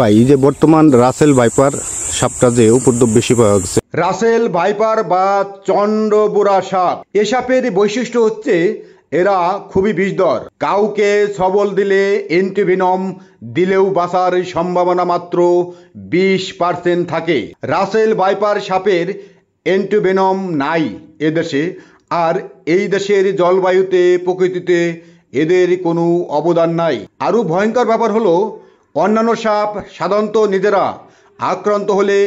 ভাই এই যে বর্তমান রাসেল ভাইপার সাপটা যে উপদ্রব বেশি পাওয়া গেছে, রাসেল ভাইপার বা চন্ডবুড়া সাপ, এ সাপের বৈশিষ্ট্য হচ্ছে এরা খুবই বিষধর। কাউকে সবল দিলে অ্যান্টিভেনম দিলেও বাঁচার সম্ভাবনা মাত্র 20% থাকে। রাসেল ভাইপার সাপের অ্যান্টিভেনম নাই এদেশে, আর এই দেশের জলবায়ুতে প্রকৃতিতে এদের কোনো অবদান নাই। আরও ভয়ঙ্কর ব্যাপার হলো অন্যান্য সাপ সাধারণত নিজেরা আক্রান্ত হলে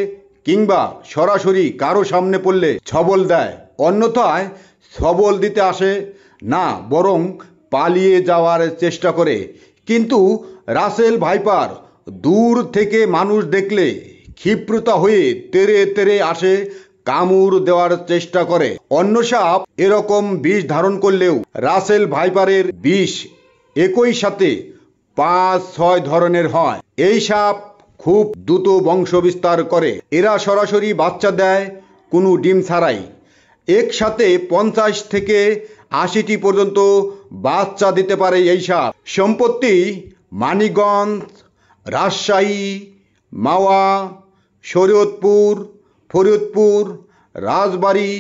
কিংবা সরাসরি কারো সামনে পড়লে ছবল দেয়, অন্যথায় ছবল দিতে আসে না, বরং পালিয়ে যাওয়ার চেষ্টা করে। কিন্তু রাসেল ভাইপার দূর থেকে মানুষ দেখলে ক্ষিপ্রতা হয়ে তেরে তেরে আসে, কামড় দেওয়ার চেষ্টা করে। অন্য সাপ এরকম বিষ ধারণ করলেও রাসেল ভাইপারের বিষ একই সাথে 5-6 ধরনের হয়। এই সাপ খুব দ্রুত বংশ বিস্তার করে। এরা সরাসরি বাচ্চা দেয় কোনো ডিম ছাড়াই। একসাথে 50 থেকে 80টি পর্যন্ত বাচ্চা দিতে পারে এই সাপ। সম্প্রতি মানিকগঞ্জ, রাজশাহী, মাওয়া, শরীয়তপুর, ফরিদপুর, রাজবাড়ী,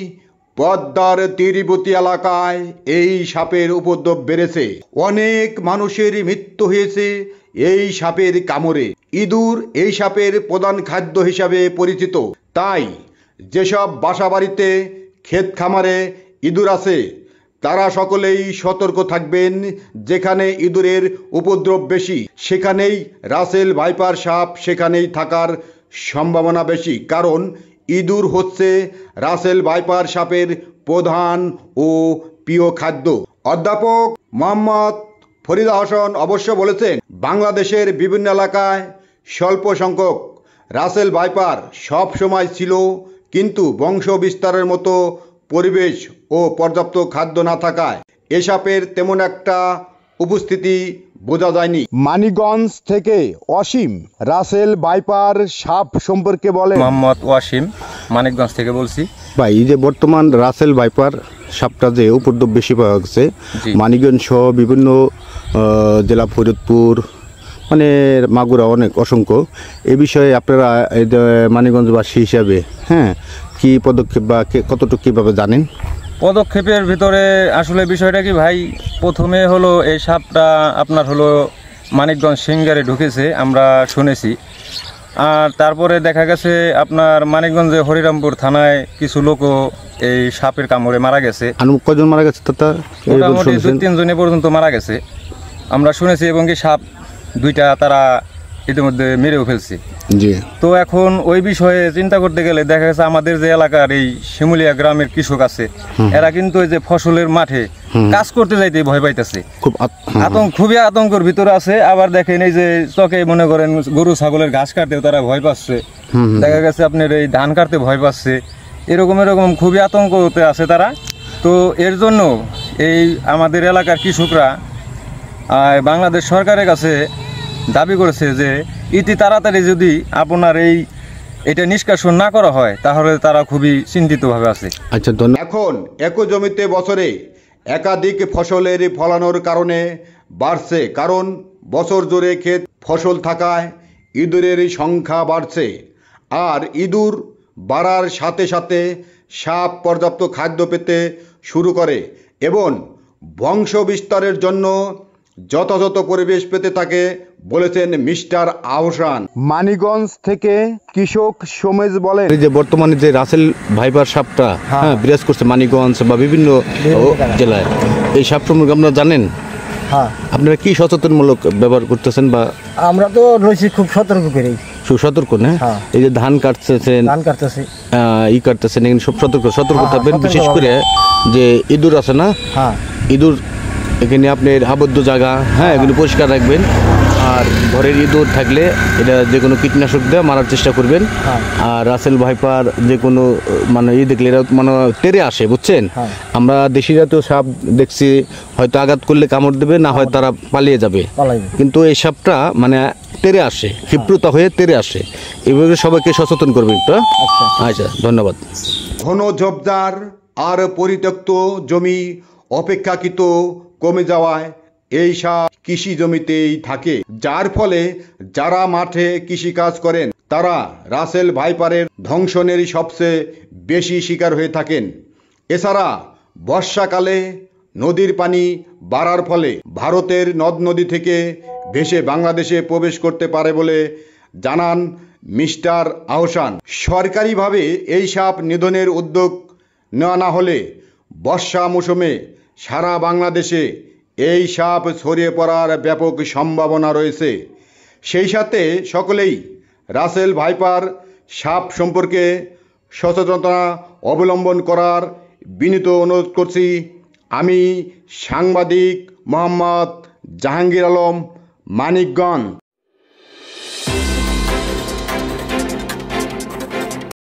পদ্মার তীরবর্তী এলাকায় এই সাপের উপদ্রব বেড়েছে। অনেক মানুষের মৃত্যু হয়েছে এই সাপের কামড়ে। ইঁদুর এই সাপের প্রধান খাদ্য হিসাবে পরিচিত। তাই যেসব বাসাবাড়িতে ক্ষেত খামারে ইঁদুর আছে তারা সকলেই সতর্ক থাকবেন। যেখানে ইঁদুরের উপদ্রব বেশি সেখানেই রাসেল ভাইপার সাপ সেখানেই থাকার সম্ভাবনা বেশি, কারণ ইঁদুর হচ্ছে রাসেল ভাইপার সাপের প্রধান ও প্রিয় খাদ্য। অধ্যাপক মোহাম্মদ ফরিদা হাসান অবশ্য বলেছেন, বাংলাদেশের বিভিন্ন এলাকায় স্বল্প সংখ্যক রাসেল ভাইপার সব সময় ছিল, কিন্তু বংশ বিস্তারের মতো পরিবেশ ও পর্যাপ্ত খাদ্য না থাকায় এ সাপের তেমন একটা উপস্থিতি বোঝা যায়নি। মানিকগঞ্জ থেকে অসীম রাসেল ভাইপার সাপ সম্পর্কে বলে। মোহাম্মদ ওয়াসিম, মানিকগঞ্জ থেকে বলছি। ভাই এই যে বর্তমান রাসেল ভাইপার সাপটা যে উপদ্রব বেশি পাওয়া গেছে, মানিকগঞ্জ সহ বিভিন্ন জেলা, ফরিদপুর, মানে মাগুরা, অনেক অসংখ্য, এই বিষয়ে আপনারা মানিকগঞ্জবাসী হিসাবে কি পদক্ষেপ বা কতটুকু কীভাবে জানেন? পদক্ষেপের ভিতরে আসলে বিষয়টা কি ভাই, প্রথমে হলো এই সাপটা আপনার হলো মানিকগঞ্জ সিঙ্গারে ঢুকেছে আমরা শুনেছি, আর তারপরে দেখা গেছে আপনার মানিকগঞ্জে হরিরামপুর থানায় কিছু লোকও এই সাপের কামড়ে মারা গেছে। কজন মারা গেছে? মোটামুটি 2-3 জনে পর্যন্ত মারা গেছে আমরা শুনেছি, এবং কি সাপ 2টা তারা ইতিমধ্যে মেরেও ফেলছে। তো এখন ওই বিষয়ে চিন্তা করতে গেলে দেখা গেছে আমাদের যে এলাকার এই শিমুলিয়া গ্রামের কৃষক আছে, এরা কিন্তু এই যে ফসলের মাঠে কাজ করতে যাইতে ভয় পাইতেছে, খুবই আতঙ্কের ভিতরে আছে। আবার দেখেন এই যে চকে মনে করেন গরু ছাগলের ঘাস কাটতেও তারা ভয় পাচ্ছে, দেখা গেছে আপনার এই ধান কাটতে ভয় পাচ্ছে, এরকম খুবই আতঙ্কতে আছে তারা। তো এর জন্য এই আমাদের এলাকার কৃষকরা বাংলাদেশ সরকারের কাছে দাবি করেছে যে ইতি তাড়াতাড়ি যদি আপনার এটা নিষ্কাশন না করা হয় তাহলে তারা খুবই চিন্তিতভাবে আছে। আচ্ছা, এখন একই জমিতে বছরে একাধিক ফসলের ফলানোর কারণে বাড়ছে, কারণ বছর জুড়ে ক্ষেত ফসল থাকায় ইঁদুরের সংখ্যা বাড়ছে। আর ইঁদুর বাড়ার সাথে সাথে সাপ পর্যাপ্ত খাদ্য পেতে শুরু করে এবং বংশ বিস্তারের জন্য যথাযথ পরিবেশ পেতে থাকে, বলেছেন মিস্টার আহসান। মানিকগঞ্জ থেকে কৃষক সোমেশ বলেন, যে বর্তমানে যে রাসেল ভাইপার সাপটা বিরাজ করছে মানিকগঞ্জ বা বিভিন্ন জেলায়, এই সাপ সম্পর্কে আপনারা জানেন? আপনারা কি সচেতনমূলক ব্যবহার করতেছেন? বা আমরা তো রয়েছি খুব সতর্ক করে, সুসতর্ক না? এই যে ধান কাটতেছেন, সব সতর্ক থাকবেন। বিশেষ করে যে ইঁদুর আছে না, ইঁদুর এখানে আপনার আবদ্ধ জায়গা এগুলো পরিষ্কার রাখবেন। আর ঘরের ইঁদুর থাকলে এটা যে কোনো কীটনাশক দিয়ে মারার চেষ্টা করবেন। আর রাসেল ভাইপার যে কোনো দেখলে এরা তেরে আসে, বুঝছেন? আমরা দেশি জাতীয় সাপ দেখছি, হয়তো আঘাত করলে কামড় দেবে, না হয় তারা পালিয়ে যাবে, কিন্তু এই সাপটা তেরে আসে, ক্ষিপ্রতা হয়ে তেরে আসে। এইভাবে সবাইকে সচেতন করবেন একটু। আচ্ছা, ধন্যবাদ। ঘন ঝোপঝাড় আর পরিত্যক্ত জমি অপেক্ষাকৃত কমে যাওয়ায় এই সাপ কৃষি জমিতেই থাকে, যার ফলে যারা মাঠে কৃষিকাজ করেন তারা রাসেল ভাইপারের ধ্বংসনেরই সবচেয়ে বেশি শিকার হয়ে থাকেন। এছাড়া বর্ষাকালে নদীর পানি বাড়ার ফলে ভারতের নদ নদী থেকে ভেসে বাংলাদেশে প্রবেশ করতে পারে বলে জানান মিস্টার আহসান। সরকারিভাবে এই সাপ নিধনের উদ্যোগ নেওয়া না হলে বর্ষা মৌসুমে সারা বাংলাদেশে এই সাপ ছড়িয়ে পড়ার ব্যাপক সম্ভাবনা রয়েছে। সেই সাথে সকলেই রাসেল ভাইপার সাপ সম্পর্কে সচেতনতা অবলম্বন করার বিনীত অনুরোধ করছি। আমি সাংবাদিক মোহাম্মদ জাহাঙ্গীর আলম, মানিকগঞ্জ।